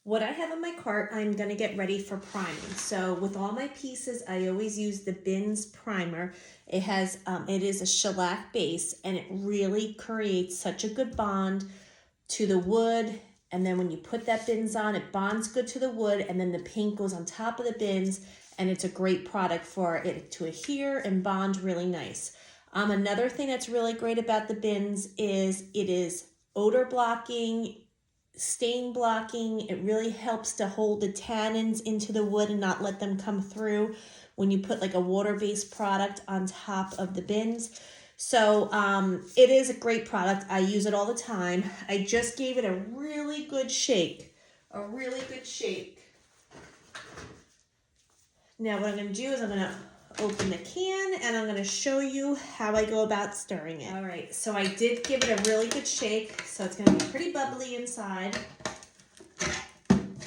What I have in my cart, I'm going to get ready for priming. So with all my pieces, I always use the Bins primer. It is a shellac base, and it really creates such a good bond to the wood. And then when you put that Bins on, it bonds good to the wood, and then the paint goes on top of the Bins, and it's a great product for it to adhere and bond really nice. Another thing that's really great about the Bins is it is odor blocking, stain blocking. It really helps to hold the tannins into the wood and not let them come through when you put like a water-based product on top of the Bins. So it is a great product. I use it all the time. I just gave it a really good shake. Now what I'm going to do is I'm going to open the can and I'm going to show you how I go about stirring it. All right, so I did give it a really good shake, so it's going to be pretty bubbly inside.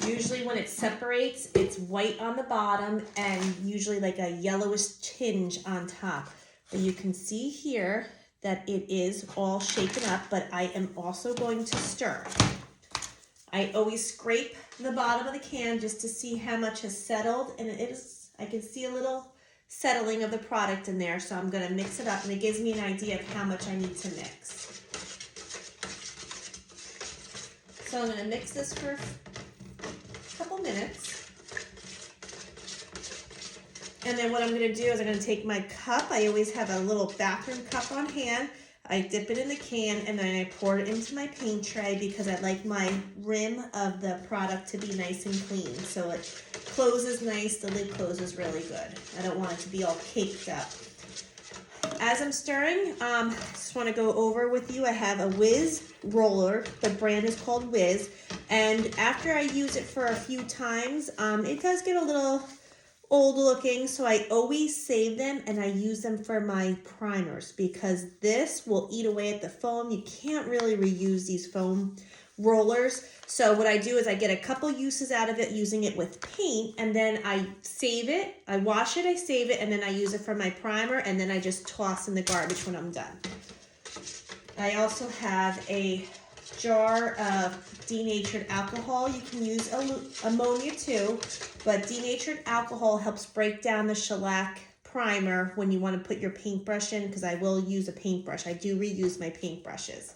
Usually when it separates, it's white on the bottom and usually like a yellowish tinge on top. But you can see here that it is all shaken up, but I am also going to stir. I always scrape the bottom of the can just to see how much has settled, and I can see a little settling of the product in there, so I'm going to mix it up, and it gives me an idea of how much I need to mix. So I'm going to mix this for a couple minutes, and then what I'm going to do is I'm going to take my cup. I always have a little bathroom cup on hand. I dip it in the can, and then I pour it into my paint tray because I like my rim of the product to be nice and clean. So it closes nice, the lid closes really good. I don't want it to be all caked up. As I'm stirring, I just want to go over with you, I have a Whiz roller. The brand is called Whiz. And after I use it for a few times, it does get a little old looking, so I always save them and I use them for my primers because this will eat away at the foam. You can't really reuse these foam rollers. So what I do is I get a couple uses out of it using it with paint, and then I save it, I wash it, I save it, and then I use it for my primer, and then I just toss in the garbage when I'm done. I also have a jar of denatured alcohol. You can use ammonia too, but denatured alcohol helps break down the shellac primer when you want to put your paintbrush in, because I will use a paintbrush. I do reuse my paintbrushes.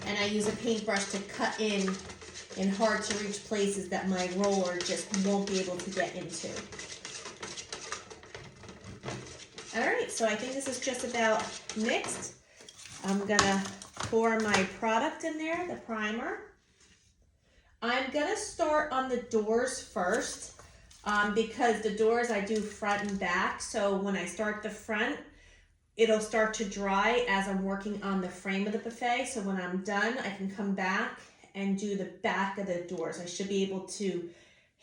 And I use a paintbrush to cut in hard to reach places that my roller just won't be able to get into. All right, so I think this is just about mixed. I'm gonna pour my product in there, the primer. I'm gonna start on the doors first because the doors I do front and back. So when I start the front, it'll start to dry as I'm working on the frame of the buffet. So when I'm done, I can come back and do the back of the doors. I should be able to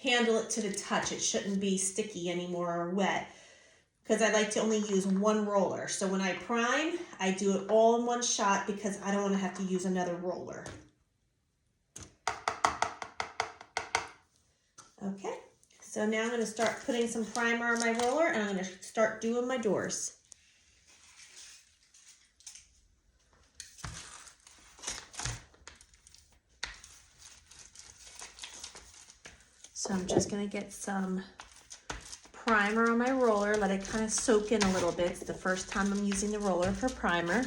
handle it to the touch. It shouldn't be sticky anymore or wet, because I like to only use one roller. So when I prime, I do it all in one shot because I don't want to have to use another roller. Okay, so now I'm going to start putting some primer on my roller, and I'm going to start doing my doors. So I'm just going to get some primer on my roller, let it kind of soak in a little bit. It's the first time I'm using the roller for primer.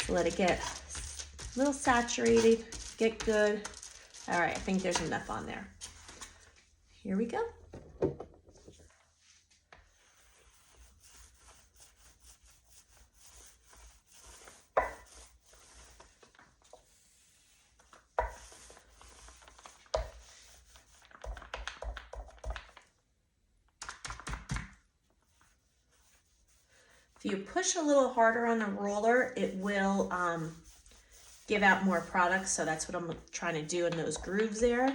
So let it get a little saturated, get good. All right, I think there's enough on there. Here we go. If you push a little harder on the roller, it will give out more product. So that's what I'm trying to do in those grooves there.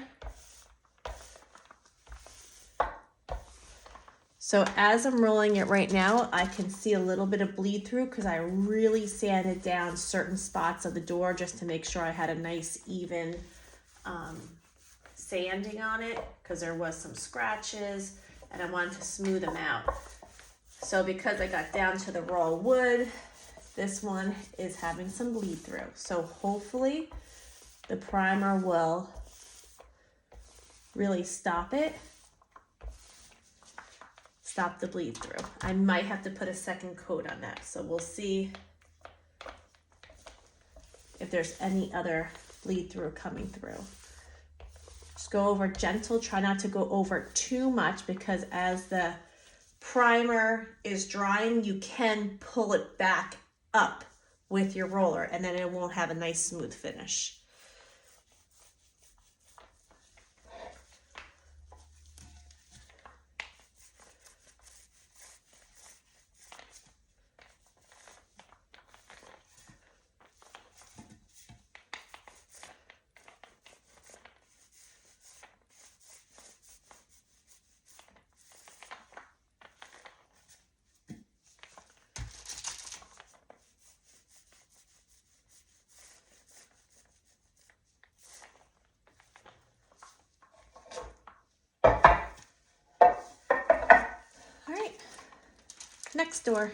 So as I'm rolling it right now, I can see a little bit of bleed through because I really sanded down certain spots of the door just to make sure I had a nice even sanding on it, because there was some scratches and I wanted to smooth them out. So because I got down to the raw wood, this one is having some bleed through. So hopefully the primer will really stop it. Stop the bleed through. I might have to put a second coat on that, so we'll see if there's any other bleed through coming through. Just go over gentle, try not to go over too much, because as the primer is drying, you can pull it back up with your roller, and then it won't have a nice smooth finish. Next door.